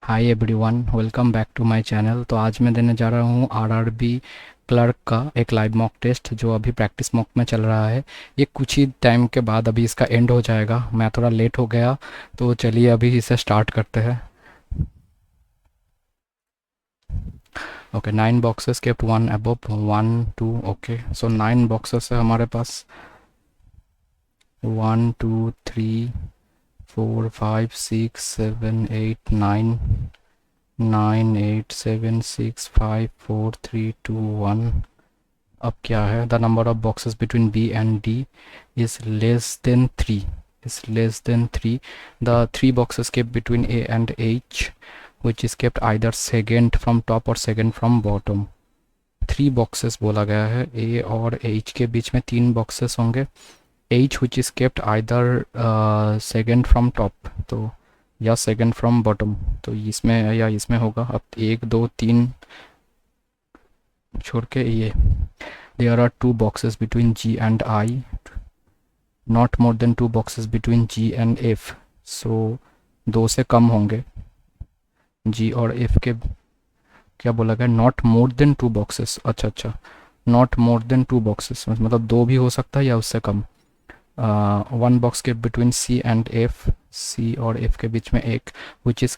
Hi everyone, welcome back to my channel. तो आज मैं देने जा रहा हूँ आरआरबी क्लर्क का एक लाइव मॉक टेस्ट जो अभी प्रैक्टिस मॉक में चल रहा है। ये कुछ ही टाइम के बाद अभी इसका एंड हो जाएगा। मैं थोड़ा लेट हो गया, तो चलिए अभी इसे स्टार्ट करते हैं। Okay, 9 boxes kept, one above, one two. Okay, so 9 boxes है हमारे पास। 1 2 3 4 5 6 7 8 9। 9 8 7 6 5 4 3 2 1। अब क्या है, the number of boxes between B and D is less than 3। is less than 3. The 3 boxes kept between A and H, which is kept either second from top or second from bottom. 3 boxes बोला गया है, A और H के बीच में 3 boxes होंगे। H which is kept either second from top, तो या second from bottom, तो इसमें या इसमें होगा। अब 1 2 3 छोड़ के ये there are 2 boxes between G and I, not more than 2 boxes between G and F। So 2 से कम होंगे। G और F के क्या बोला गया, नॉट मोर देन 2 बॉक्सेस। अच्छा, नॉट मोर देन 2 बॉक्सेस मतलब 2 भी हो सकता है या उससे कम। 1 box kept between C and F, C और F के बीच में एक, which is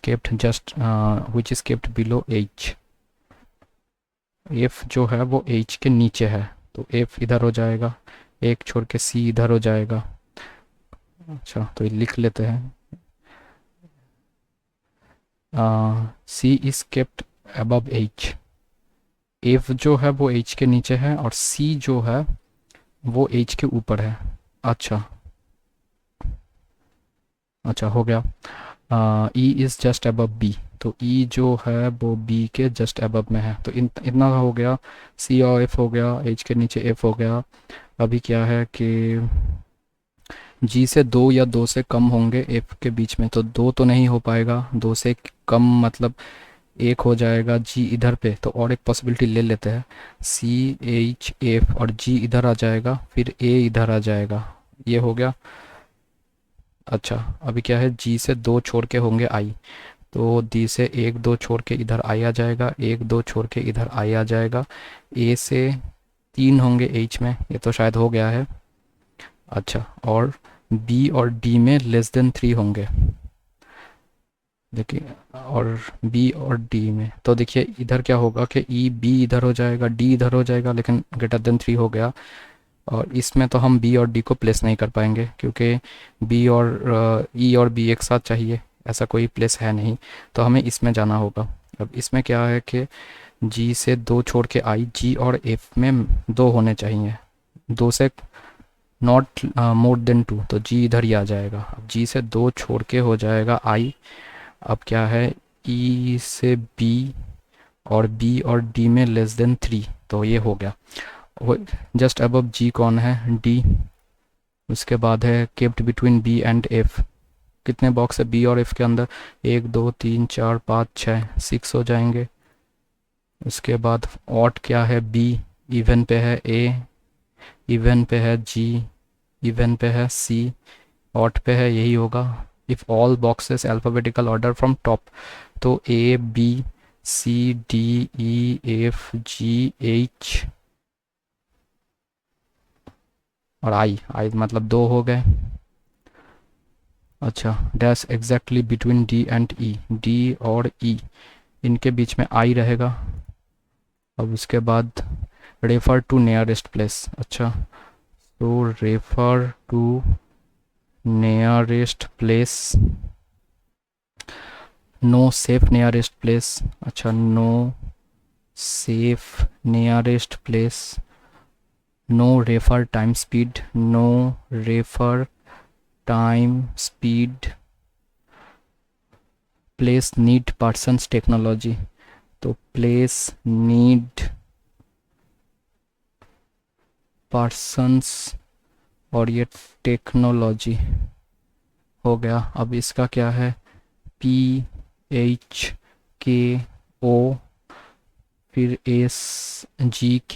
kept below H। F जो है वो H के नीचे है, तो F इधर हो जाएगा, एक छोड़ के C इधर हो जाएगा। अच्छा, तो ये लिख लेते हैं। C is kept above H। F जो है वो H के नीचे है और C जो है वो H के ऊपर है। अच्छा हो गया। E is just above B, तो E जो है वो B के जस्ट अबव में है। तो इतना हो गया, C और F हो गया, H के नीचे F हो गया। अभी क्या है कि G से 2 या 2 से कम होंगे F के बीच में, तो 2 तो नहीं हो पाएगा, 2 से कम मतलब एक हो जाएगा G इधर पे। तो और एक पॉसिबिलिटी ले लेते हैं, C H F और G इधर आ जाएगा, फिर A इधर आ जाएगा। ये हो गया। अच्छा, अभी क्या है, G से 2 छोड़ के होंगे I, तो D से 1 2 छोड़ के इधर I आ जाएगा, 1 2 छोड़ के इधर I आ जाएगा। A से 3 होंगे H में, ये तो शायद हो गया है। अच्छा, और B और D में लेस देन 3 होंगे। देखिए, और B और D में तो देखिए इधर क्या होगा कि E B इधर हो जाएगा, D इधर हो जाएगा, लेकिन ग्रेटर देन 3 हो गया। और इसमें तो हम B और D को प्लेस नहीं कर पाएंगे, क्योंकि B और E और B एक साथ चाहिए, ऐसा कोई प्लेस है नहीं। तो हमें इसमें जाना होगा। अब इसमें क्या है कि G से 2 छोड़ के I, G और F में 2 होने चाहिए, 2 से नॉट मोर देन 2, तो G इधर ही आ जाएगा। अब G से 2 छोड़ के हो जाएगा I। अब क्या है, E से B और B और D में लेस देन 3, तो ये हो गया। वो जस्ट अबव G कौन है, D। उसके बाद है kept between B and F। कितने बॉक्स है B और F के अंदर, 1 2 3 4 5 6, 6 हो जाएंगे। उसके बाद ऑट क्या है, B। इवन पे है A, इवन पे है G, इवन पे है C, ऑट पे है, यही होगा। If all boxes alphabetical order from top, तो A B C D E F G H और I मतलब 2 हो गए। अच्छा, dash exactly between D and E, D और E इनके बीच में I रहेगा। अब उसके बाद रेफर टू नियरेस्ट प्लेस। अच्छा, तो refer to nearest place, no safe nearest place. अच्छा, no safe nearest place, no refer time speed, no refer time speed, place need persons technology, तो प्लेस नीड पर्सन्स और ये technology हो गया। अब इसका क्या है, PHKO, फिर SGKH।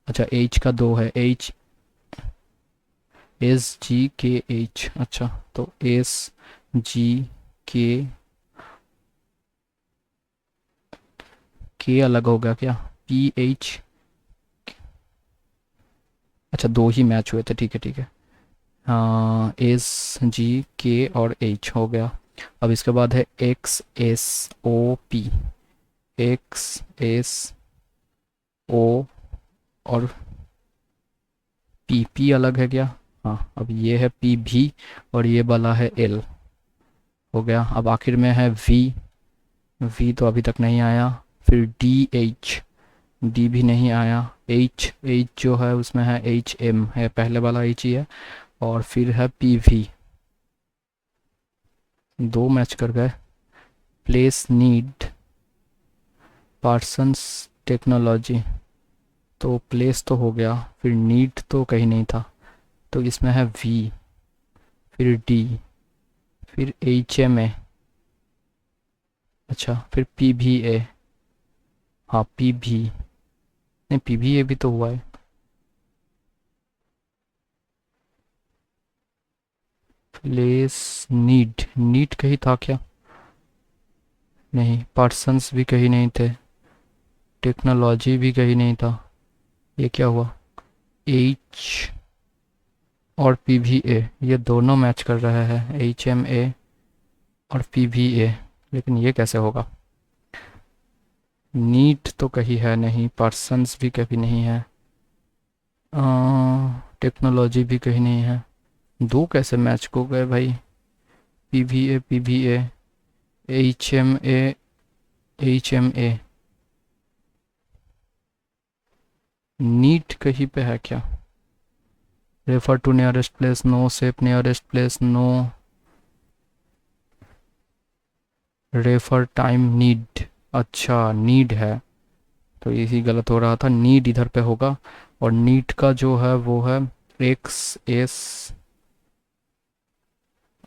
अच्छा, H का 2 है, SGKH। अच्छा, तो SGK के अलग हो गया क्या? पी एच, अच्छा दो ही मैच हुए थे, ठीक है ठीक है। हाँ, एस जी के और एच हो गया। अब इसके बाद है X S O P, X S O और पी, पी अलग है क्या? हाँ, अब ये है पी भी और ये वाला है एल, हो गया। अब आखिर में है वी, वी तो अभी तक नहीं आया। फिर डी एच, डी भी नहीं आया। एच, एच जो है उसमें है एच एम है, पहले वाला एच ही है। और फिर है पी वी, दो मैच कर गए। प्लेस नीड, पार्सन्स टेक्नोलॉजी, तो प्लेस तो हो गया, फिर नीड तो कहीं नहीं था, तो इसमें है वी, फिर डी, फिर एच एम ए, अच्छा फिर पी भी ए, हाँ पी भी, नहीं पी भी ए भी तो हुआ है। प्लेस नीड, नीड कहीं था क्या? नहीं, पर्सन्स भी कहीं नहीं थे, टेक्नोलॉजी भी कहीं नहीं था, ये क्या हुआ? एच और पी वी ए, ये दोनों मैच कर रहे हैं, एच एम ए और पी वी ए, लेकिन ये कैसे होगा? नीट तो कहीं है नहीं, पर्सन्स भी कहीं नहीं है, टेक्नोलॉजी भी कहीं नहीं है, दो कैसे मैच हो गए भाई? P V A, P V A, H M A, H M A, need कहीं पे है क्या? Refer to nearest place, no safe nearest place, no refer time need, अच्छा नीड है, तो यही गलत हो रहा था, नीड इधर पे होगा। और नीट का जो है वो है एक्स एस,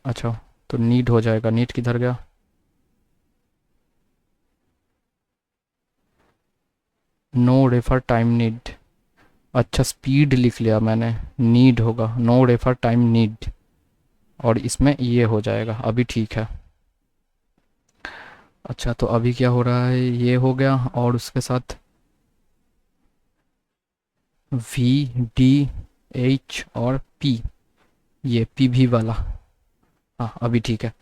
अच्छा तो नीड हो जाएगा, नीट किधर गया? नो रेफर टाइम नीड, अच्छा स्पीड लिख लिया मैंने, नीड होगा, नो रेफर टाइम नीड, और इसमें ये हो जाएगा, अभी ठीक है। अच्छा तो अभी क्या हो रहा है, ये हो गया और उसके साथ वी डी एच और पी, ये पी भी वाला, हाँ अभी ठीक है।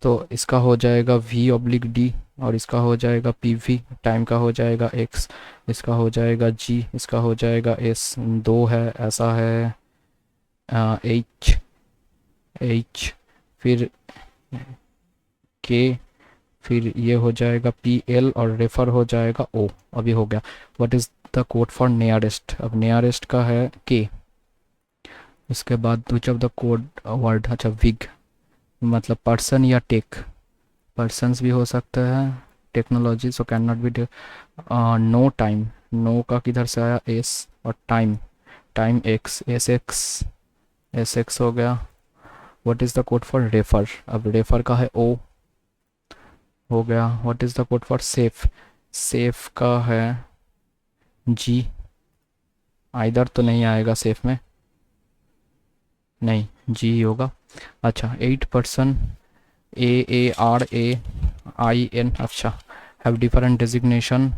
तो इसका हो जाएगा वी ऑब्लिक डी, और इसका हो जाएगा पी वी, टाइम का हो जाएगा एक्स, इसका हो जाएगा जी, इसका हो जाएगा एस, दो है ऐसा है, एच, एच, फिर के, फिर ये हो जाएगा पी एल और रेफर हो जाएगा ओ, अभी हो गया। What is the code for nearest, अब नियरेस्ट का है के, उसके बाद which of the code word, अच्छा विग, मतलब पर्सन या टेक, पर्सन्स भी हो सकते हैं, technology so can not be. No time, no का किधर से आया एस, और time, time X, S X, S X हो गया। What is the code for refer, अब रेफर का है ओ, हो गया। What is the code for safe, safe का है जी, आइदर तो नहीं आएगा सेफ में, नहीं जी ही होगा। अच्छा 8 person, A A R A I N, अच्छा हैव डिफरेंट डेजिग्नेशन,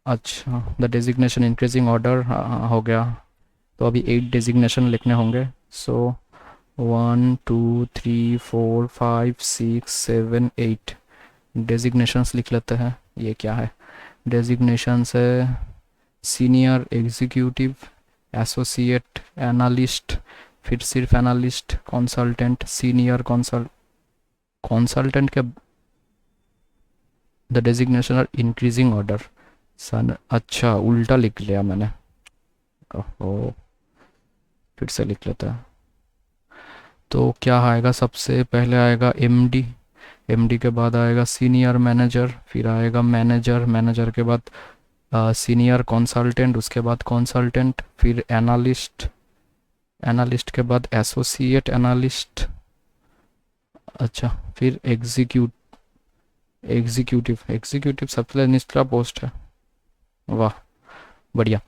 अच्छा द डेजिग्नेशन इंक्रीजिंग ऑर्डर, हो गया। तो अभी 8 डेजिग्नेशन लिखने होंगे, सो 1 2 3 4 5 6 7 8 डेजिग्नेशंस लिख लेते हैं। ये क्या है? डेजिग्नेशंस है सीनियर एग्जीक्यूटिव, एसोसिएट, एनालिस्ट, फिर सिर्फ एनालिस्ट, कंसल्टेंट, सीनियर कंसल्टेंट के the designation are increasing order, सन, अच्छा उल्टा लिख लिया मैंने, ओहो, फिर से लिख लेता है। तो क्या आएगा, सबसे पहले आएगा एमडी, एमडी के बाद आएगा सीनियर मैनेजर, फिर आएगा मैनेजर, मैनेजर के बाद सीनियर कंसल्टेंट, उसके बाद कंसल्टेंट, फिर एनालिस्ट, एनालिस्ट के बाद एसोसिएट एनालिस्ट, अच्छा फिर एग्जीक्यूटिव, एग्जीक्यूटिव सबसे निचला पोस्ट है, वाह बढ़िया।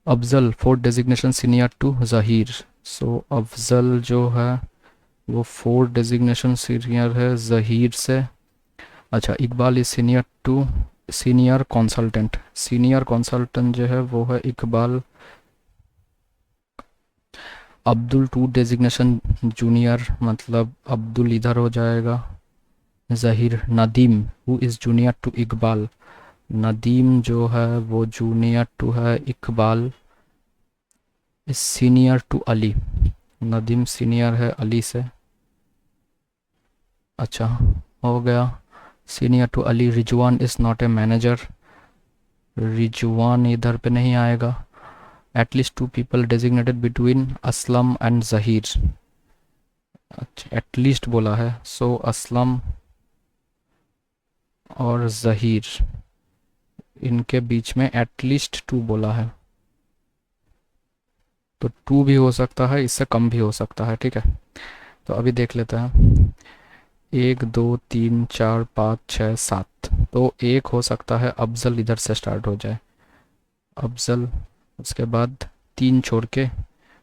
Afzal fourth designation senior to Zaheer, so Afzal जो है वो फोर्थ डेजिग्नेशन सीनियर है जहीर से। अच्छा Iqbal is senior to senior consultant, senior consultant जो है वो है Iqbal. Abdul to designation junior, मतलब अब्दुल इधर हो जाएगा। Zaheer Nadeem who is junior to Iqbal, Nadeem जो है वो जूनियर टू है Iqbal. Is senior to Ali, Nadeem senior है अली से। अच्छा, हो गया। Senior to Ali. Rizwan is not a manager, Rizwan इधर पे नहीं आएगा। At least two people designated between Aslam and Zaheer. अच्छा, एटलीस्ट बोला है, सो असलम और ज़हीर इनके बीच में एटलीस्ट टू बोला है, तो टू भी हो सकता है, इससे कम भी हो सकता है। ठीक है, तो अभी देख लेते हैं। 1 2 3 4 5 6 7, तो एक हो सकता है अफजल इधर से स्टार्ट हो जाए, अफजल। उसके बाद 3 छोड़ के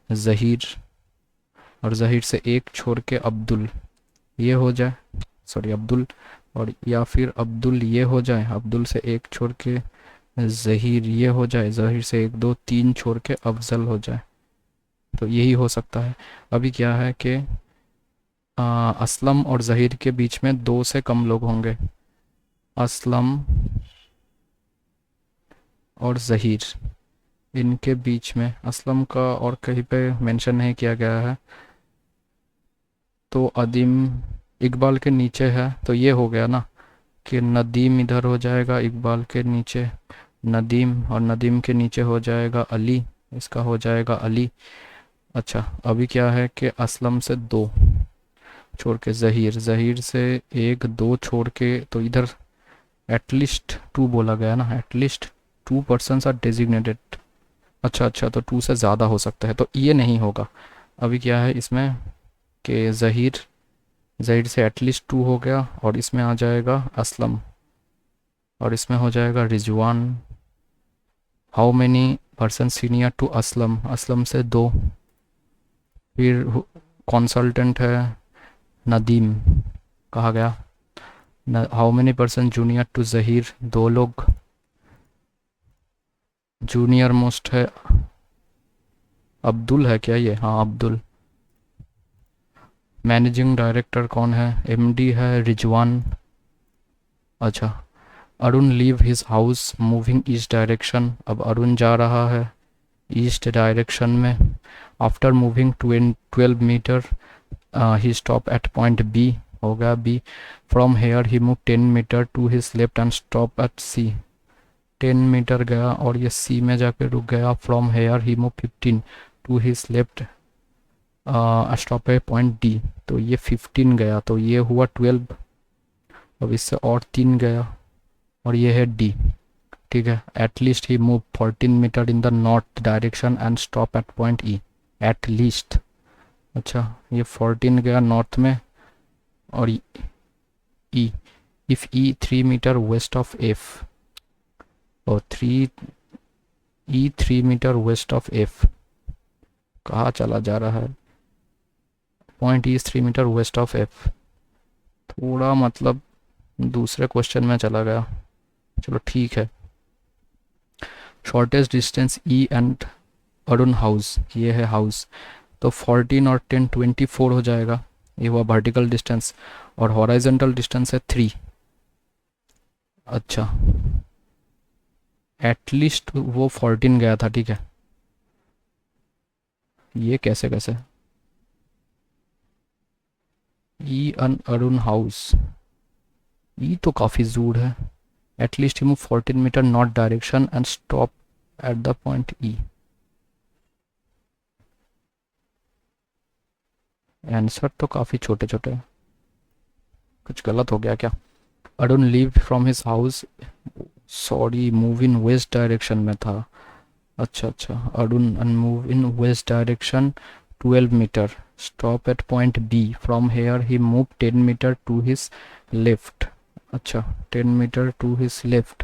ज़हीर, और ज़हीर से एक छोड़ के अब्दुल, ये हो जाए, सॉरी अब्दुल। और या फिर अब्दुल ये हो जाए, अब्दुल से एक छोड़ के ज़हीर, ये हो जाए, ज़हीर से 1 2 3 छोड़ के अफजल हो जाए, तो यही हो सकता है। अभी क्या है कि असलम और ज़हीर के बीच में 2 से कम लोग होंगे, असलम और ज़हीर इनके बीच में, असलम का और कहीं पे मेंशन नहीं किया गया है, तो अदीम इकबाल के नीचे है, तो ये हो गया ना कि नदीम इधर हो जाएगा इकबाल के नीचे, नदीम, और नदीम के नीचे हो जाएगा अली, इसका हो जाएगा अली। अच्छा, अभी क्या है कि असलम से 2 छोड़ के ज़हीर, ज़हीर से 1 2 छोड़ के, तो इधर एटलीस्ट 2 बोला गया ना, एटलीस्ट 2 पर्सन्स आर डेजिग्नेटेड। अच्छा अच्छा, तो 2 से ज़्यादा हो सकता है, तो ये नहीं होगा। अभी क्या है इसमें कि ज़हीर, ज़हीर से एटलीस्ट 2 हो गया, और इसमें आ जाएगा असलम, और इसमें हो जाएगा Rizwan. How many person senior to Aslam, Aslam से 2। फिर कंसल्टेंट है नदीम, कहा गया। How many person junior to Zaheer, 2 लोग। जूनियर मोस्ट है अब्दुल, है क्या ये, हाँ अब्दुल। मैनेजिंग डायरेक्टर कौन है, एमडी है रिजवान। अच्छा, Arun leave his house moving east direction, अब अरुण जा रहा है ईस्ट डायरेक्शन में। After moving 12 meter he stop at point B, हो गया B. From here he move 10 metre to his left and stop at C, 10 meter गया और ये सी में जाके रुक गया। From here he move 15 to his left, stop है पॉइंट डी, तो ये 15 गया, तो ये हुआ 12। अब इससे और 3 गया, और ये है डी। ठीक है, at least he move 14 metre in the north direction and stop at point E, at least. अच्छा, ये 14 गया नॉर्थ में, और E, if E 3 metre west of F, और 3 मीटर वेस्ट ऑफ एफ, कहाँ चला जा रहा है, point E 3 metre west of F, थोड़ा मतलब दूसरे क्वेश्चन में चला गया, चलो ठीक है। Shortest distance E and Arun house, ये है हाउस, तो 14 और 10 24 हो जाएगा, ये हुआ वर्टिकल डिस्टेंस, और हॉराइजेंटल डिस्टेंस है 3। अच्छा, एटलीस्ट वो 14 गया था, ठीक है। ये कैसे कैसे, E and Arun house, E तो काफ़ी दूर है। At least move 14 meter north direction and stop at the point E, answer तो काफ़ी छोटे छोटे, कुछ गलत हो गया क्या। Arun leave from his house, sorry move in west direction में था। अच्छा अच्छा, Arun move in west direction 12 meter, stop at point B. From here he move 10 metre to his left, अच्छा 10 metre to his left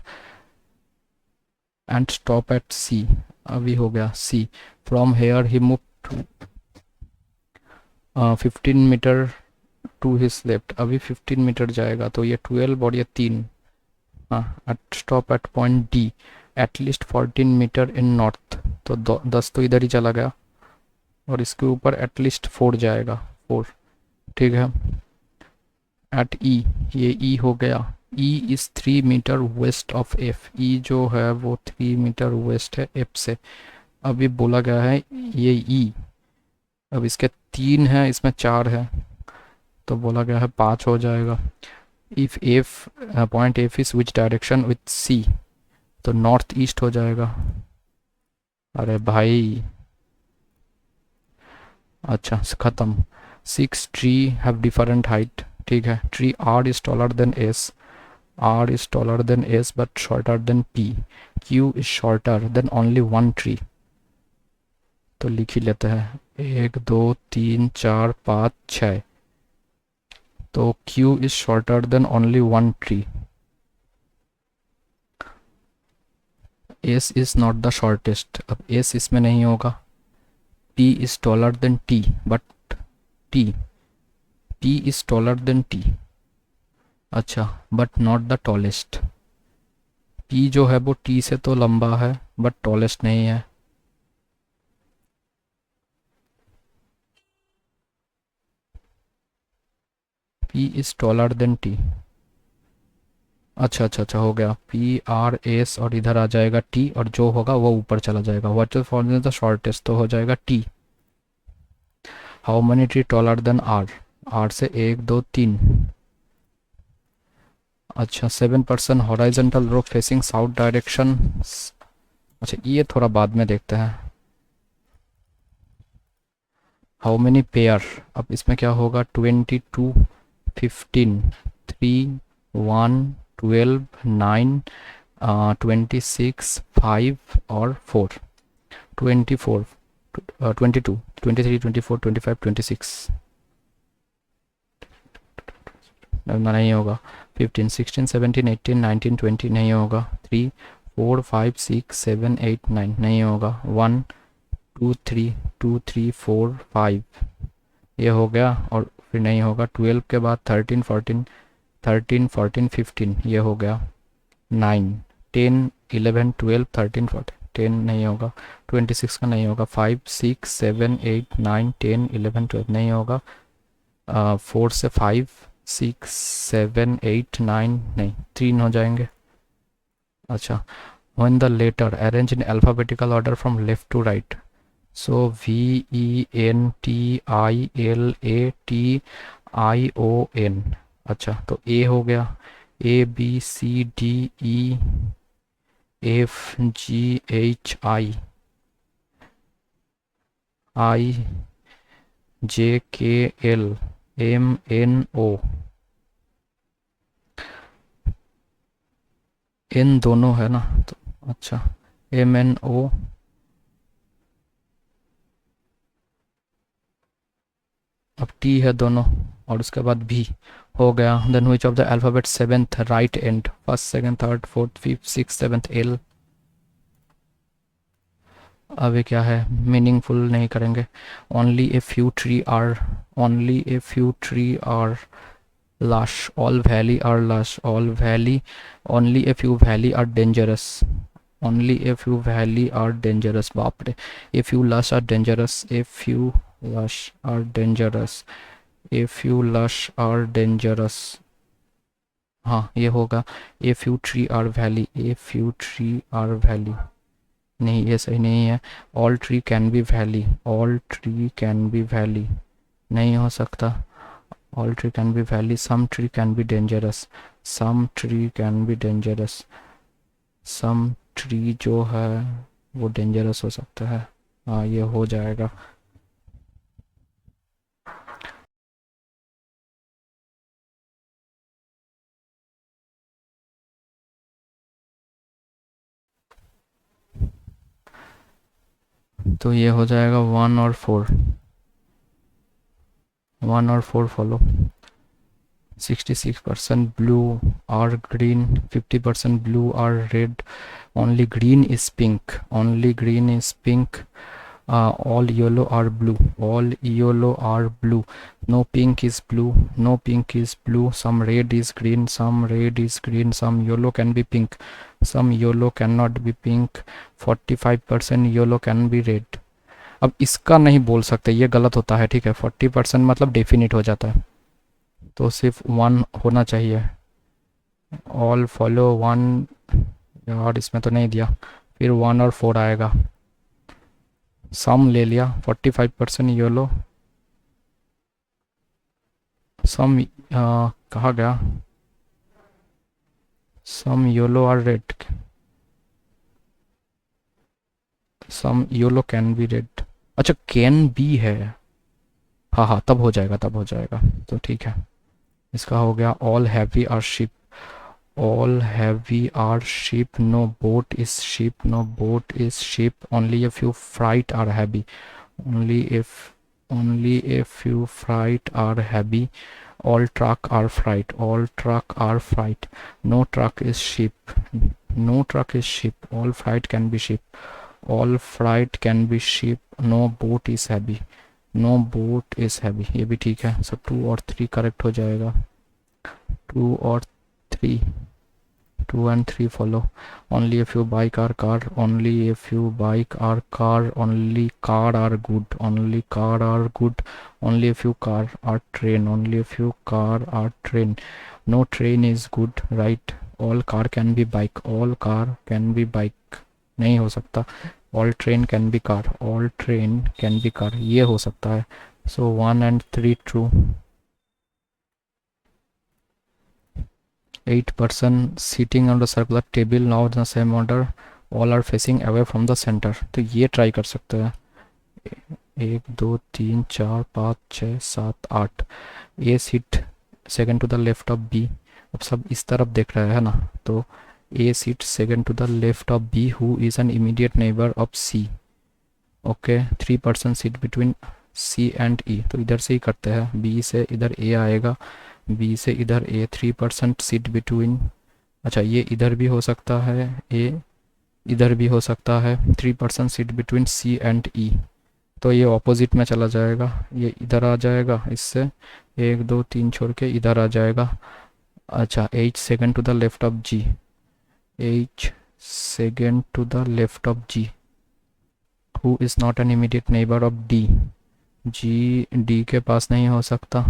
and stop at C, अभी हो गया C. From here he move 15 metre to his left, अभी 15 metre जाएगा, तो ये 12 और ये 3, हाँ, at stop at point D at least 14 metre in north, तो 10 तो इधर ही चला गया और इसके ऊपर एटलीस्ट 4 जाएगा, 4। ठीक है। एट ई, ये ई हो गया, E is 3 metre west of F, E जो है वो 3 मीटर वेस्ट है एफ से। अब ये बोला गया है ये ई, अब इसके 3 है, इसमें 4 है, तो बोला गया है 5 हो जाएगा। If F, point F is which direction with C, तो नॉर्थ ईस्ट हो जाएगा। अरे भाई, अच्छा ख़त्म। 6 ट्री हैव डिफरेंट हाइट, ठीक है। Tree R is taller than S, R is taller than S but shorter than P. Q is shorter than only one tree. तो लिख ही लेते हैं, 1 2 3 4 5 6, तो Q is shorter than only one tree. S is not the shortest, अब S इसमें नहीं होगा। P is taller than T but T is taller than T, अच्छा, but not the tallest. P जो है वो T से तो लंबा है बट टॉलेस्ट नहीं है। P is taller then T, अच्छा हो गया। P R S और इधर आ जाएगा T, और जो होगा वो ऊपर चला जाएगा। What is for the shortest, तो हो जाएगा T। How many tree taller than R, R से 1 2 3, अच्छा 7% horizontal row facing south direction, अच्छा ये थोड़ा बाद में देखते हैं। हाउ मेनी पेयर, अब इसमें क्या होगा, 22 15 3 1 12 9 26 5 और 4, 24 22 23 24 25 26, नहीं होगा। 15 16 17 18 19 20 नहीं होगा। 3 4 5 6 7 8 9 नहीं होगा। 1 2 3 2 3 4 5 ये हो गया, और फिर नहीं होगा। 12 के बाद 13 14 13 14 15 ये हो गया। 9 10 11 12 13 14 10 नहीं होगा। 26 का नहीं होगा। 5 6 7 8 9 10 11 12 नहीं होगा। 4 से 5 6 7 8 9 नहीं, 3 हो जाएंगे। अच्छा, when the letter arrange in alphabetical order from left to right, so V E N T I L A T I O N, अच्छा तो A हो गया, A B C D E F G H I I J K L M N O, इन दोनों है ना, तो अच्छा M N O, अब T है दोनों, और उसके बाद B हो गया। Then which of the alphabet 7th right end, first second third fourth fifth six seventh L। अभी क्या है, मीनिंगफुल नहीं करेंगे। Only a few tree are, only a few tree are lush, all valley are lush, all valley, only a few valley are dangerous, only a few valley are dangerous, बाप रे। a few lush are dangerous, a few lush are dangerous, a few lush are dangerous, हाँ ये होगा। a few tree are valley, a few tree are valley, नहीं ये सही नहीं है। all tree can be valley, all tree can be valley, नहीं हो सकता। all tree can be valley, some tree can be dangerous, some tree can be dangerous, some tree जो है वो dangerous हो सकता है, हाँ ये हो जाएगा। तो ये हो जाएगा 1 और 4, 1 और 4 follow. 66% blue or green, 50% blue or red, only green is pink, only green is pink, All yellow are blue. All yellow are blue. No pink is blue. No pink is blue. Some red is green. Some red is green. Some yellow can be pink. Some yellow cannot be pink. 45% yellow can be red. अब इसका नहीं बोल सकते, ये गलत होता है, ठीक है। 40% मतलब डेफिनिट हो जाता है, तो सिर्फ 1 होना चाहिए। ऑल फॉलो 1, यार इसमें तो नहीं दिया, फिर 1 और 4 आएगा। सम ले लिया, 45% येलो। सम कहाँ गया? Some yellow are red. Some yellow can be red. अच्छा कैन बी है, हाँ हाँ तब हो जाएगा, तब हो जाएगा, तो ठीक है। इसका हो गया all heavy are ship. All heavy are ship. No boat is ship. No boat is ship. Only a few freight are heavy. only a few freight are heavy. All truck are freight. All truck are freight. No truck is ship. No truck is ship. All freight can be ship. All freight can be ship. No boat is heavy. No boat is heavy. ये भी ठीक है, so 2 और 3 correct हो जाएगा। 2 और 3, 2 and 3 follow. Only a few bike are car. Only a few bike are car. Only car are good. Only car are good. Only a few car are train. Only a few car are train. No train is good, right? All car can be bike. All car can be bike. नहीं हो सकता। All train can be car. All train can be car, ये हो सकता है। So 1 and 3 true। 8% sitting on the circular table now in the same order, all are facing away from the center। तो ये try कर सकते हैं। 1 2 3 4 5 6 7 8। A seat second to the left of B. अब सब इस तरफ देख रहे हैं ना, तो A seat second to the left of B who is an immediate neighbour of C. Okay 3% seat between C and E, तो इधर से ही करते हैं। बी से इधर ए आएगा, बी से इधर ए। 3% सीट बिटवीन, अच्छा ये इधर भी हो सकता है, ए इधर भी हो सकता है। 3% seat between C and E, तो ये ऑपोजिट में चला जाएगा, ये इधर आ जाएगा इससे। 1 2 3 छोड़ के इधर आ जाएगा। अच्छा H second to the left of G. H second to the left of G who is not an immediate neighbour of D. G D के पास नहीं हो सकता।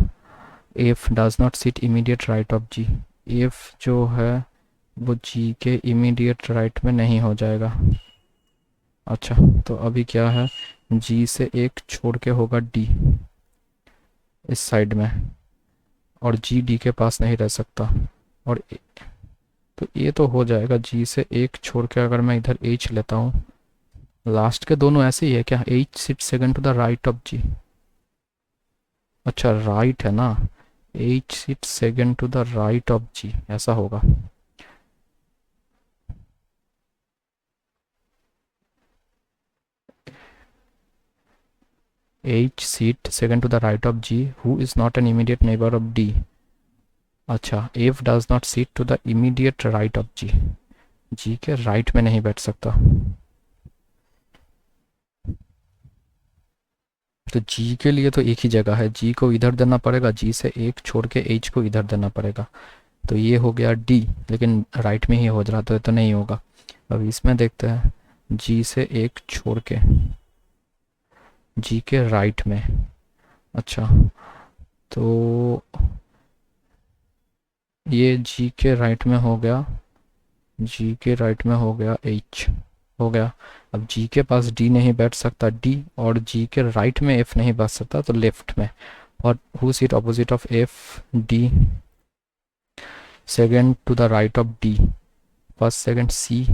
F does not sit immediate right of G. F जो है वो जी के immediate right में नहीं हो जाएगा। अच्छा तो अभी क्या है, जी से एक छोड़ के होगा डी इस साइड में, और जी डी के पास नहीं रह सकता। और तो ये तो हो जाएगा, जी से एक छोड़ के अगर मैं इधर एच लेता हूँ, लास्ट के दोनों ऐसे ही है क्या? H sit second to the right of G. अच्छा राइट है ना, H sit second to the right of G, ऐसा होगा। H seat second to the right of G who is not an immediate neighbor of D। अच्छा F does not sit to the immediate right of G। G के right में नहीं बैठ सकता, तो G के लिए तो एक ही जगह है, G को इधर देना पड़ेगा, G से एक छोड़ के H को इधर देना पड़ेगा। तो ये हो गया D, लेकिन राइट में ही हो रहा, तो ये तो नहीं होगा। अब इसमें देखते हैं, G से एक छोड़ के जी के राइट में। अच्छा तो ये जी के राइट में हो गया, जी के राइट में हो गया एच हो गया। अब जी के पास डी नहीं बैठ सकता, डी, और जी के राइट में एफ नहीं बैठ सकता, तो लेफ्ट में। और who seat opposite of F? D second to the right of D. First second C.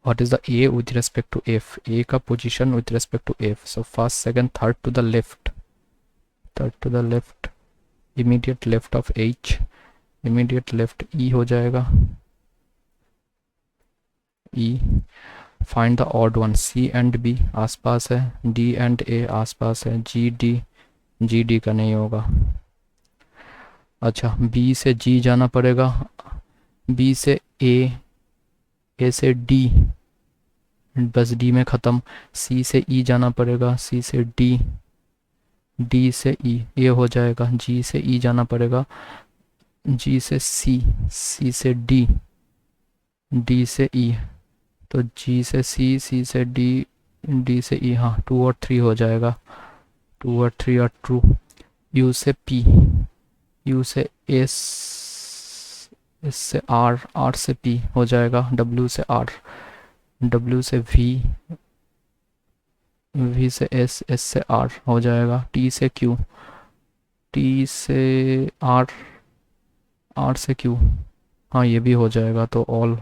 what is the A with respect to F? A का position with respect to F, so first second third to the left, third to the left, immediate left of H, immediate left E हो जाएगा। E find the odd one, C and B आसपास है, D and A आसपास है, G D, G D का नहीं होगा। अच्छा B से G जाना पड़ेगा, B से A, A से D, बस डी में ख़त्म। सी से ई जाना पड़ेगा, सी से डी, डी से ई, ये हो जाएगा। जी से ई जाना पड़ेगा, जी से सी, सी से डी, डी से ई, तो जी से सी, सी से डी, डी से ई, हाँ 2 और 3 हो जाएगा, 2 और 3 और ट्रू। यू से पी, यू से एस, एस से आर, आर से पी हो जाएगा, डब्ल्यू से आर, डब्ल्यू से वी, वी से एस, एस से आर हो जाएगा। टी से क्यू, टी से आर, आर से क्यू, हाँ ये भी हो जाएगा। तो ऑल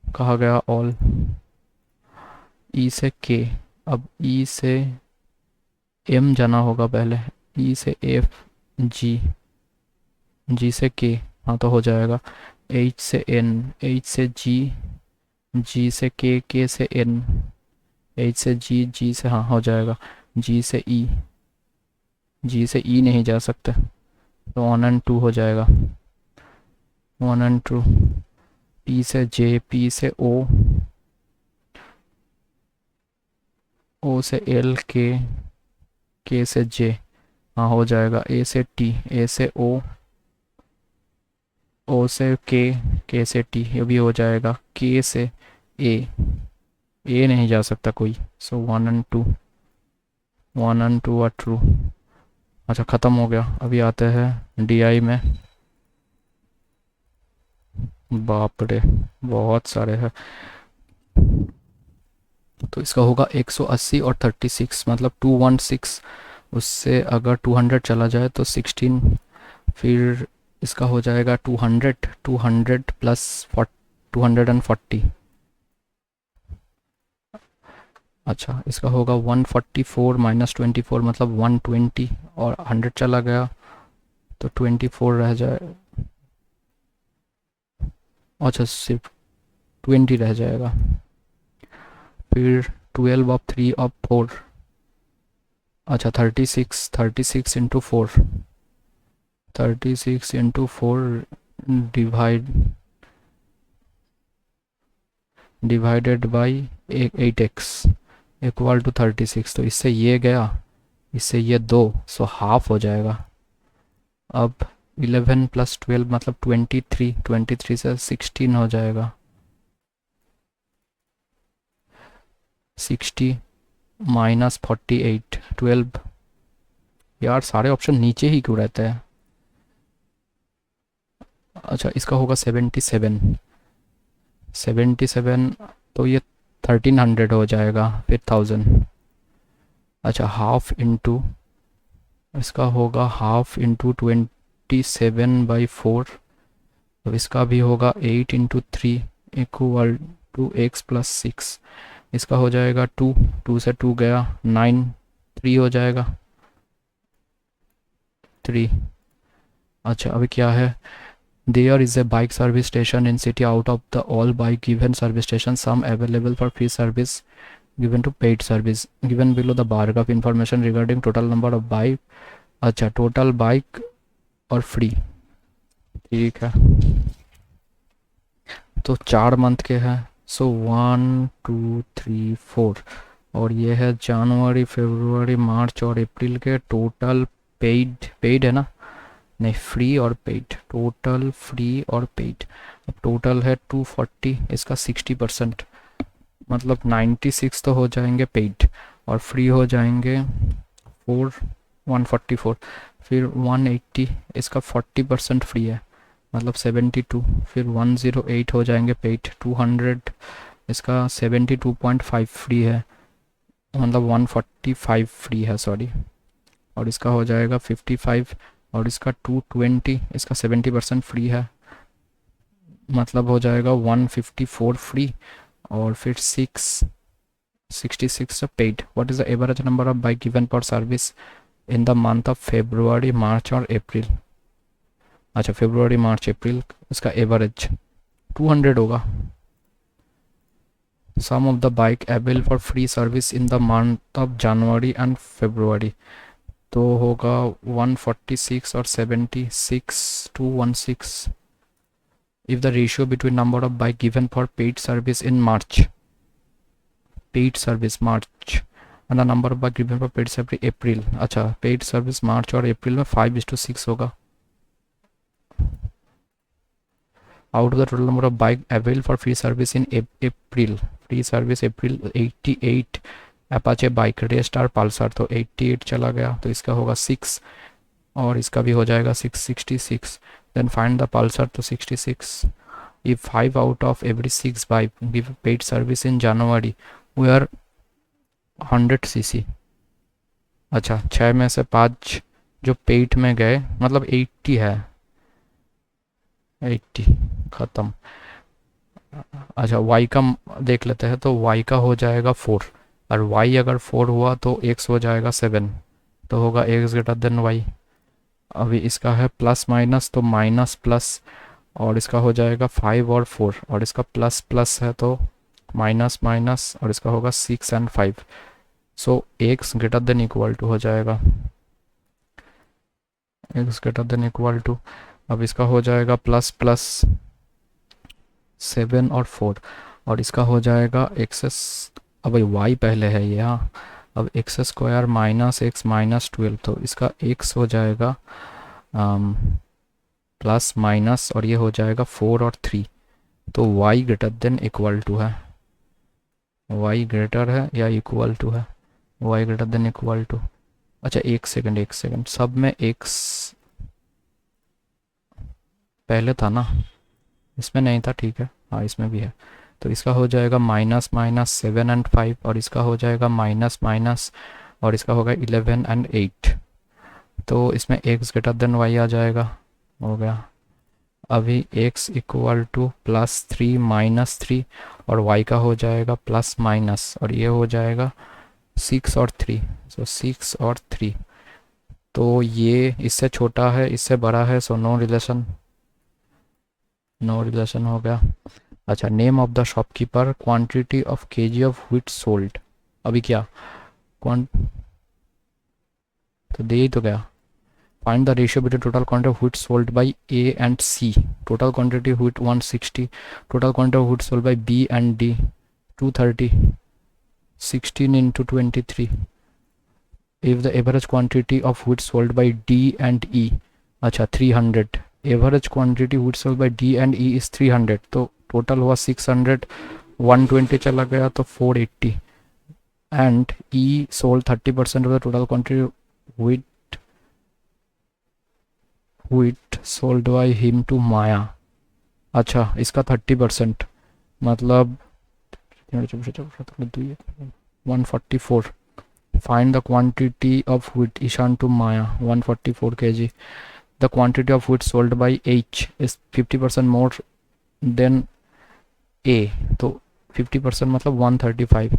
कहा गया, ऑल। ई से के, अब ई से एम जाना होगा पहले, ई से एफ, जी, जी से के, हाँ तो हो जाएगा। एच से एन, एच से जी, जी से के से एन, एच से जी, जी से, हाँ हो जाएगा। जी से ई, जी से ई नहीं जा सकते, तो 1 और 2 हो जाएगा, 1 और 2। पी से जे, पी से ओ, ओ से एल, के से जे, हाँ हो जाएगा। ए से टी, ए से ओ, ओ से के से टी, ये भी हो जाएगा। के से ए नहीं जा सकता कोई, सो 1 और 2, 1 और 2 आर ट्रू। अच्छा ख़त्म हो गया। अभी आते हैं डी आई में, बाप रे बहुत सारे हैं। तो इसका होगा 180 और 36, मतलब 216, उससे अगर 200 चला जाए तो 16, फिर इसका हो जाएगा 200, 200 प्लस 240। अच्छा इसका होगा 144 माइनस 24, मतलब 120, और 100 चला गया तो 24 रह जाए, अच्छा सिर्फ 20 रह जाएगा। फिर 12 ऑफ 3 ऑफ 4, अच्छा 36, 36 into 4, 36 into 4 divided by 8x equal to 36। तो इससे ये गया, इससे ये 2, सो हाफ हो जाएगा। अब 11 प्लस 12 मतलब 23, 23 से 16 हो जाएगा, 60 माइनस 48, 12। यार सारे ऑप्शन नीचे ही क्यों रहते हैं। अच्छा इसका होगा 77, 77, तो ये 1300 हो जाएगा, फिर 1000। अच्छा हाफ इंटू, इसका होगा हाफ इंटू 27/4, तो इसका भी होगा 8 into 3 equal to x plus 6। इसका हो जाएगा 2, 2 से 2 गया 9, 3 हो जाएगा 3। अच्छा अभी क्या है, there is a bike service station in city, out of the all bike given service station some available for free service given to paid service given below the bar of information regarding total number of bike। अच्छा total bike और free, ठीक है। तो 4 month के हैं, सो 1 2 3 4, और ये है जनवरी फरवरी मार्च और अप्रैल के टोटल पेड, पेड है ना, नहीं फ्री और पेड, टोटल फ्री और पेड। अब टोटल है 240, इसका 60%, मतलब 96 तो हो जाएंगे पेड, और फ्री हो जाएंगे 144, फिर 180, इसका 40% फ्री है मतलब 72, फिर 108 हो जाएंगे पेड, 200 इसका 72.5 फ्री है मतलब 145 फ्री है सॉरी, और इसका हो जाएगा 55, और इसका 220, इसका 70% फ्री है मतलब हो जाएगा 154 फ्री, और फिर 66 paid. What is the average number of bike given for service in the month of February March और अप्रैल। अच्छा फेब्रुआरी मार्च अप्रैल, इसका एवरेज 200 होगा। Some of the bike avail for free service in the month of January and February, तो होगा 146 और 76 216। if the ratio between number of bike given for paid service in March paid service March the number of bike given for paid service April. अच्छा, paid service March और April में 5:6 होगा। Out of the total number of bike avail for free service in April, free service April 88 Apache bike, rest are Pulsar, तो 88 चला गया तो इसका होगा 6 और इसका भी हो जाएगा 666। देन फाइंड द पल्सर, तो 66। If 5 out of every 6 bike give paid service in January where 100 cc। अच्छा, 6 में से 5 जो पेड में गए मतलब 80 है, 80 ख़त्म। अच्छा, y का देख लेते हैं, तो y का हो जाएगा 4 और y अगर 4 हुआ तो x हो जाएगा 7, तो होगा x ग्रेटर देन y। अभी इसका है प्लस माइनस, तो माइनस प्लस और इसका हो जाएगा 5 और 4 और इसका प्लस प्लस है तो माइनस माइनस और इसका होगा 6 and 5। So x greater than equal to हो जाएगा, x greater than equal to, अब इसका हो जाएगा प्लस प्लस 7 और 4 और इसका हो जाएगा एक्स, अब भाई y पहले है ये, हाँ, अब x square minus x minus 12, तो इसका x हो जाएगा प्लस माइनस और ये हो जाएगा 4 और 3, तो y greater than equal to है, y ग्रेटर है या इक्वल टू है, y greater than equal to. अच्छा, एक सेकंड, सब में x पहले था ना, इसमें नहीं था, ठीक है, हाँ इसमें भी है, तो इसका हो जाएगा माइनस माइनस 7 एंड 5 और इसका हो जाएगा माइनस माइनस और इसका होगा 11 एंड 8, तो इसमें x ग्रेटर देन y आ जाएगा, हो गया। अभी x equal two plus 3 minus 3 और y का हो जाएगा प्लस माइनस और ये हो जाएगा 6 और 3, सो 6 और 3, तो ये इससे छोटा है इससे बड़ा है, so no relation, no relation हो गया। अच्छा, name of the shopkeeper, quantity of KG of wheat sold, अभी क्या तो दे ही तो गया। Find the ratio between total quantity of wheat sold by A and C, total quantity wheat 160, total quantity of wheat sold by B and D 230, 16 into 23। if the average quantity of wheat sold by D and E, अच्छा 300, average quantity would sold by D and E is 300, तो total हुआ 600, 120 चला गया तो 480 and E sold 30% of the total quantity wheat sold by him to Maya. अच्छा, इसका 30% मतलब 144। Find the quantity of wheat Ishan to Maya 144 kg। The quantity of wheat sold by H is 50% more than A, तो 50% मतलब 135,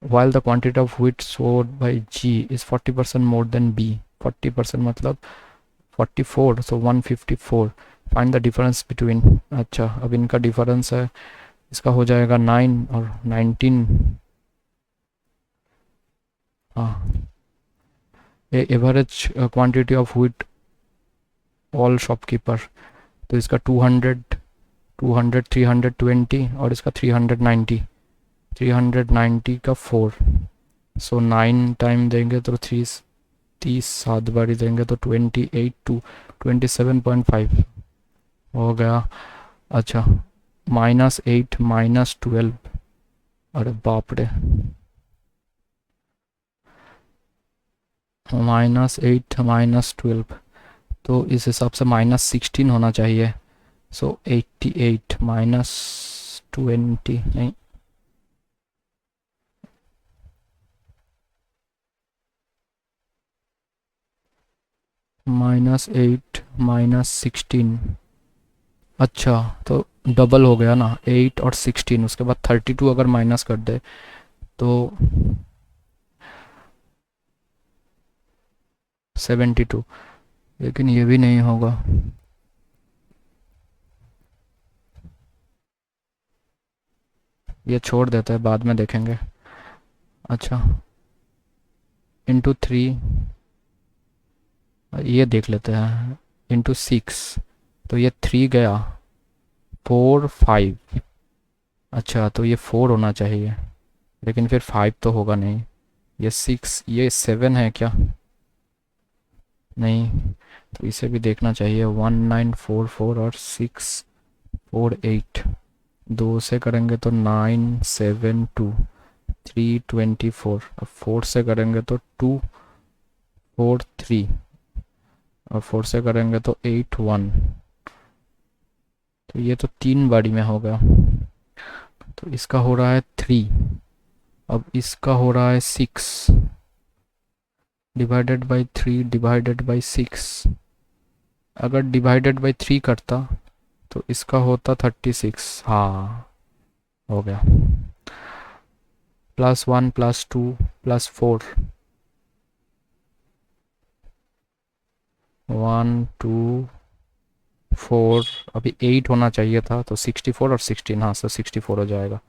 while the quantity of wheat sold by G is 40% more than B, 40% मतलब 44, so 154। Find the difference between, अच्छा अब इनका difference है, इसका हो जाएगा 9 और 19, हाँ, average quantity of wheat all shopkeeper, तो इसका 200 320 और इसका 390 का 4, सो 9 टाइम देंगे तो 30 7 बारी देंगे तो 28 टू 27.5 हो गया। अच्छा, -8 -12, अरे बाप रे, -8 -12, तो इस हिसाब से -16 होना चाहिए, सो 88 -20 नहीं, -8 -16, अच्छा तो डबल हो गया ना, 8 और 16, उसके बाद 32 अगर माइनस कर दे तो 72, लेकिन ये भी नहीं होगा, ये छोड़ देते हैं, बाद में देखेंगे। अच्छा, इंटू 3, ये देख लेते हैं, इंटू 6, तो ये 3 गया, 4 5, अच्छा तो ये 4 होना चाहिए, लेकिन फिर 5 तो होगा नहीं। ये 6, ये 7 है क्या? नहीं, तो इसे भी देखना चाहिए। 1944 और 648, दो से करेंगे तो 972, 324, और 4 से करेंगे तो 243, और 4 से करेंगे तो 81। तो ये तो 3 बारी में होगा। तो इसका हो रहा है 3। अब इसका हो रहा है 6 डिवाइडेड बाई 3 डिवाइडेड बाई 6। अगर डिवाइडेड बाई 3 करता तो इसका होता 36। हाँ, हो गया। +1 +2 +4, 1 2 4, अभी 8 होना चाहिए था, तो 64 और 16, हाँ सर 64 हो जाएगा।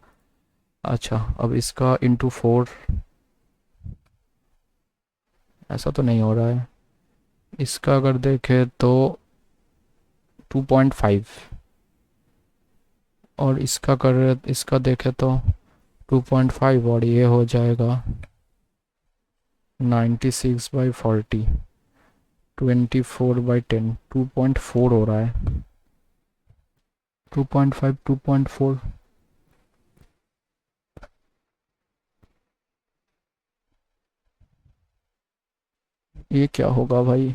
अच्छा, अब इसका इंटू 4, ऐसा तो नहीं हो रहा है। इसका अगर देखें तो 2.5, और इसका देखें तो 2.5, और ये हो जाएगा 96/40, 24/10, 2.4 हो रहा है। 2.5, 2.4। ये क्या होगा भाई?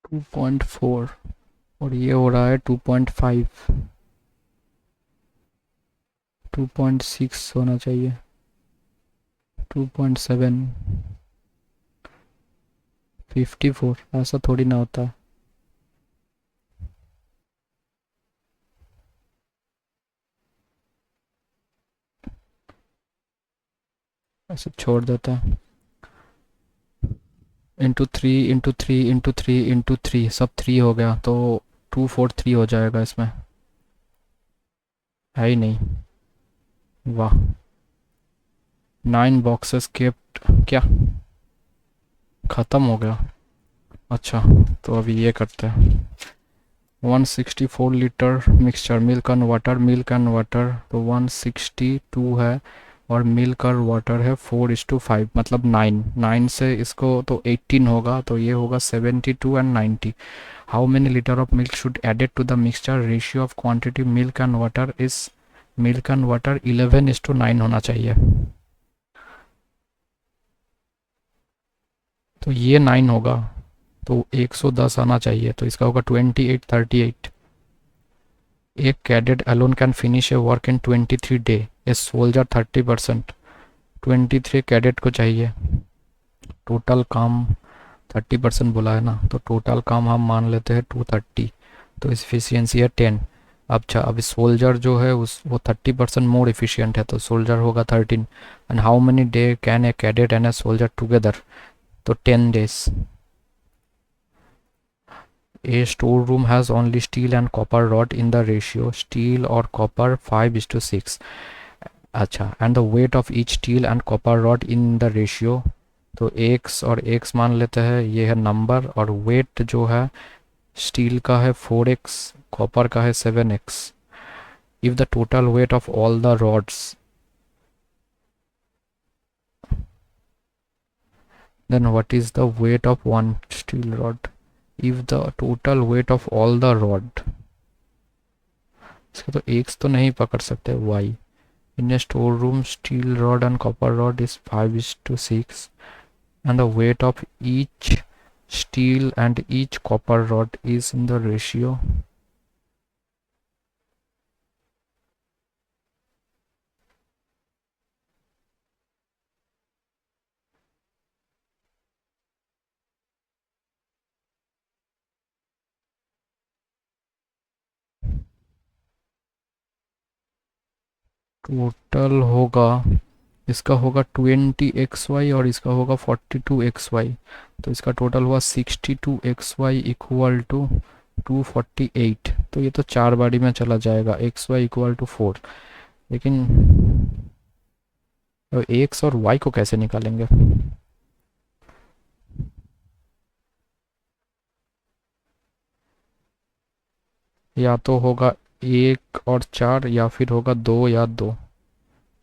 2.4, और ये हो रहा है 2.5, 2.6 होना चाहिए, 2.7, 54। ऐसा थोड़ी ना होता है। ऐसे छोड़ देता है। इंटू थ्री सब 3 हो गया, तो 243 हो जाएगा इसमें। है ही नहीं। वाह, 9 बॉक्सेस केप्ट क्या ख़त्म हो गया? अच्छा, तो अभी ये करते हैं। 164 litre mixture, milk and water, तो 162 है, और मिल्क और वाटर है 4:5, मतलब 9 से इसको तो 18 होगा, तो ये होगा 72 and 90। How many litre of milk should added to the mixture? Ratio of quantity milk and water 11:9 होना चाहिए। तो ये 9 होगा, तो 110 आना चाहिए, तो इसका होगा 28:38। एक cadet alone can finish A work in 23 day, a soldier 30%। 23 cadet को चाहिए। टोटल काम 30% बोला है ना, तो टोटल काम हम मान लेते हैं 230, तो इफिशियंसी है 10। अच्छा, अभी सोल्जर जो है उस वो 30% मोर इफिशियंट है, तो सोल्जर होगा 13। And how many day can a cadet and a soldier together? तो 10 days। A storeroom has only steel and copper rod in the ratio steel or copper 5:6। अच्छा, and the weight of each steel and copper rod in the ratio, तो x और x मान लेते हैं, ये है number, और weight जो है स्टील का है 4x, कॉपर का है 7x। if the total weight of all the rods, then what is the weight of one steel rod? if the total weight of all the rod, इसका तो x तो नहीं पकड़ सकते, y। In a storeroom, steel rod and copper rod is 5:6, and the weight of each steel and each copper rod is in the ratio। Total होगा इसका होगा 20xy और इसका होगा 42xy, तो इसका टोटल हुआ 62xy इक्वल टू 248। तो ये तो 4 बारी में चला जाएगा, xy इक्वल टू 4। लेकिन एक्स और वाई को कैसे निकालेंगे? या तो होगा 1 और 4, या फिर होगा 2 या 2।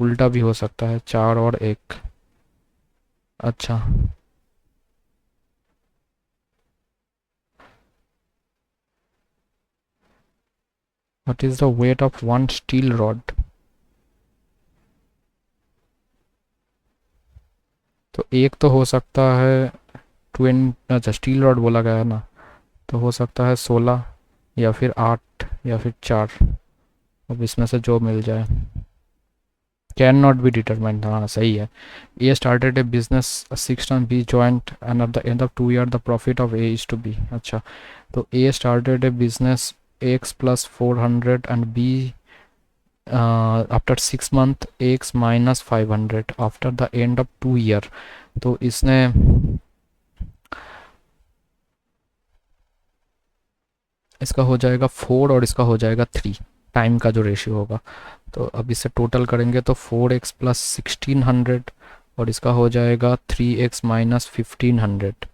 उल्टा भी हो सकता है, 4 और 1। अच्छा, what is the weight of one steel rod? तो एक तो हो सकता है अच्छा स्टील रॉड बोला गया है ना, तो हो सकता है 16 या फिर 8 या फिर 4। अब इसमें से जो मिल जाए। कैन नॉट बी डिटरमाइंड, हाँ सही है। A started a business 6 ton, B joint and at the end of 2 year the profit of A is to B. अच्छा, तो A started a business X plus 400 and B after 6 month X minus 500 after the end of 2 year। तो इसने इसका हो जाएगा 4 और इसका हो जाएगा 3, टाइम का जो रेशियो होगा। तो अब इसे टोटल करेंगे तो 4x प्लस 1600 और इसका हो जाएगा 3x माइनस 1500।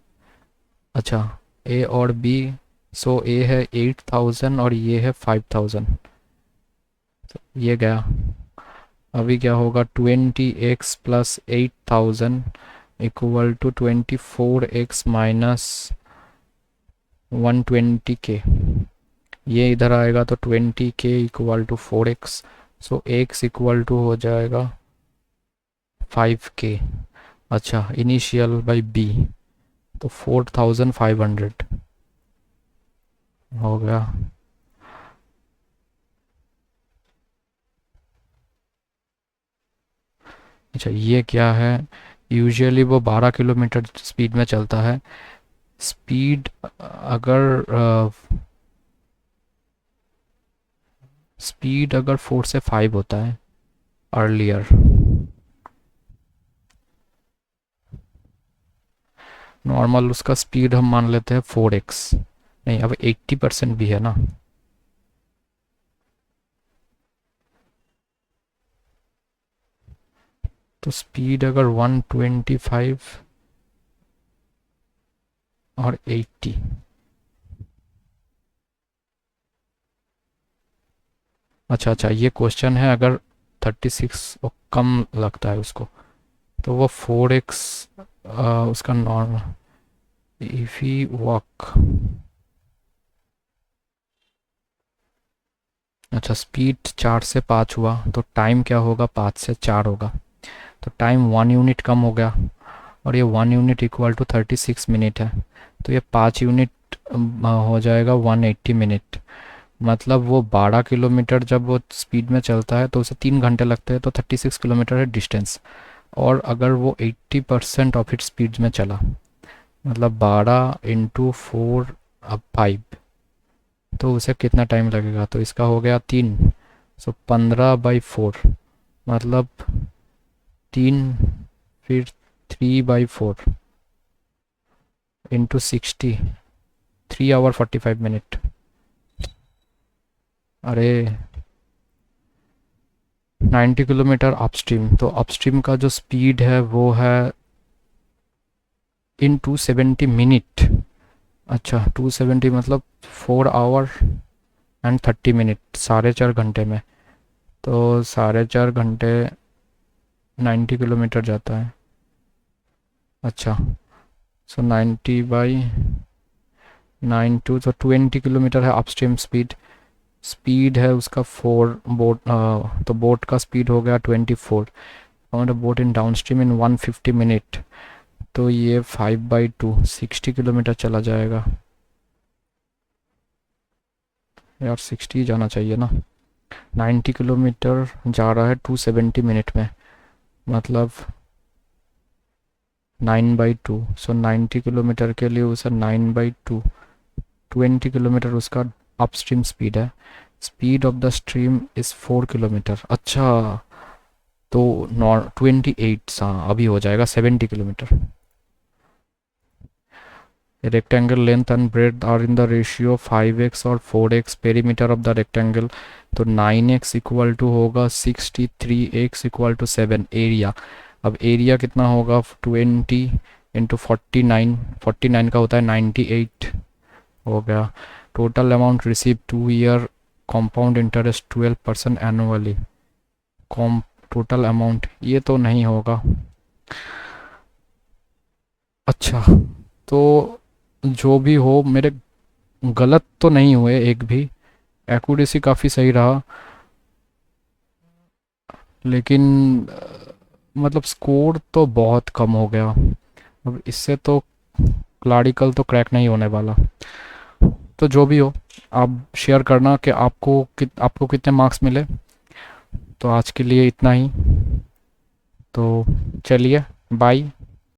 अच्छा, ए और बी, सो ए है 8000 और ये है 5000। तो ये गया। अभी क्या होगा, 20x plus 8000 equal to 24x minus 120k। ये इधर आएगा तो 20k equal to 4x, so x equal to हो जाएगा 5k। अच्छा, इनिशियल बाई b, तो 4500 हो गया। अच्छा, ये क्या है? यूजुअली वो 12 किलोमीटर स्पीड में चलता है। स्पीड अगर स्पीड अगर 4 से 5 होता है अर्लियर, नॉर्मल उसका स्पीड हम मान लेते हैं 4x। नहीं, अब 80% भी है ना, तो स्पीड अगर 125 और 80। अच्छा अच्छा, ये क्वेश्चन है अगर 36 और कम लगता है उसको, तो वो 4x उसका नॉर्मल इफ ही वॉक। अच्छा, स्पीड 4 से 5 हुआ तो टाइम क्या होगा, 5 से 4 होगा, तो टाइम 1 यूनिट कम हो गया। और ये 1 यूनिट इक्वल टू 36 मिनट है, तो ये 5 यूनिट हो जाएगा 180 मिनट। मतलब वो 12 किलोमीटर जब वो स्पीड में चलता है तो उसे 3 घंटे लगते हैं, तो 36 किलोमीटर है डिस्टेंस। और अगर वो 80% ऑफ इट स्पीड में चला, मतलब 12 × 4 अब 5, तो उसे कितना टाइम लगेगा? तो इसका हो गया 3, सो 15/4, मतलब 3, फिर 3/4 इंटू 60, 3 आवर 45 मिनट। अरे 90 किलोमीटर अपस्ट्रीम, तो अपस्ट्रीम का जो स्पीड है वो है इन 270 मिनट। अच्छा, 270 मतलब 4 आवर एंड 30 मिनट, 4.5 घंटे में। तो 4.5 घंटे 90 किलोमीटर जाता है। अच्छा, सो 90/92, तो 20 किलोमीटर है अपस्ट्रीम स्पीड। स्पीड है उसका 4 बोट, तो बोट का स्पीड हो गया 24 और boat in downstream in 150 minute. तो ये 5/2 60 किलोमीटर चला जाएगा। यार 60 जाना चाहिए ना। 90 किलोमीटर जा रहा है 270 मिनट में, मतलब 9/2, सो 90 किलोमीटर के लिए उसे 9/2, 20 किलोमीटर उसका अपस्ट्रीम स्पीड है। Speed of the stream is 4 kilometre. अच्छा, तो 28, हाँ अभी हो जाएगा 70 kilometre. Rectangle length and breadth are in the ratio 5x और 4x perimeter of the rectangle. तो 9x इक्वल टू होगा 63x इक्वल टू 7 एरिया। अब एरिया कितना होगा 20 × 49, 49 का होता है 98 हो गया। Total amount receive 2 year compound interest 12% annually. Com total amount ये तो नहीं होगा। अच्छा, तो जो भी हो मेरे गलत तो नहीं हुए एक भी, एक्यूरेसी काफ़ी सही रहा, लेकिन मतलब स्कोर तो बहुत कम हो गया। अब इससे तो क्लारिकल तो क्रैक नहीं होने वाला। तो जो भी हो, आप शेयर करना कि आपको कितने मार्क्स मिले। तो आज के लिए इतना ही। तो चलिए, बाय।